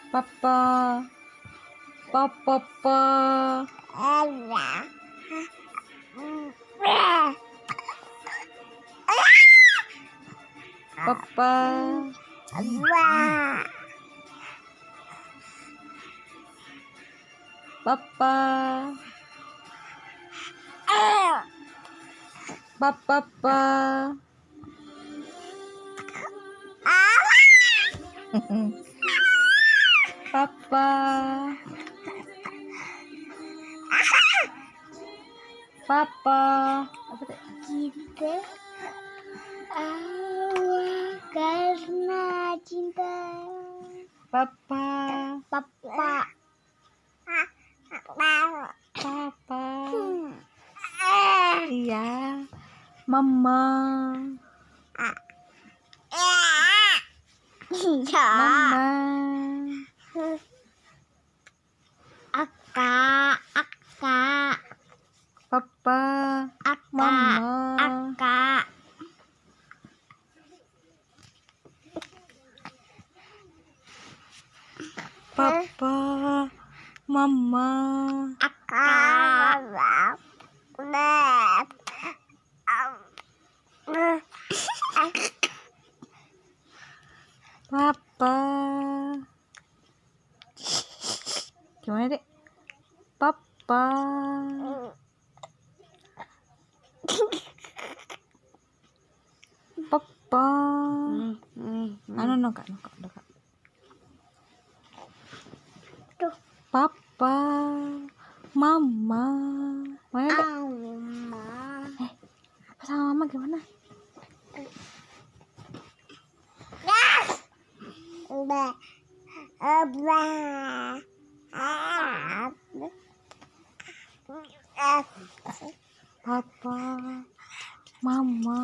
Papa, papa, papa, papa, papa, papa, papa, Kita awal karena cinta. papa, Papa. papa, iya, mama, Iya. mama, Aka. papa, mama, Aka. papa, mama, Aka. papa. Gimana, Dek? Papa, papa. Nongak. Tuh. Papa, mama. Mana, Dek? Mama. Apa sama mama gimana? Papa, mama.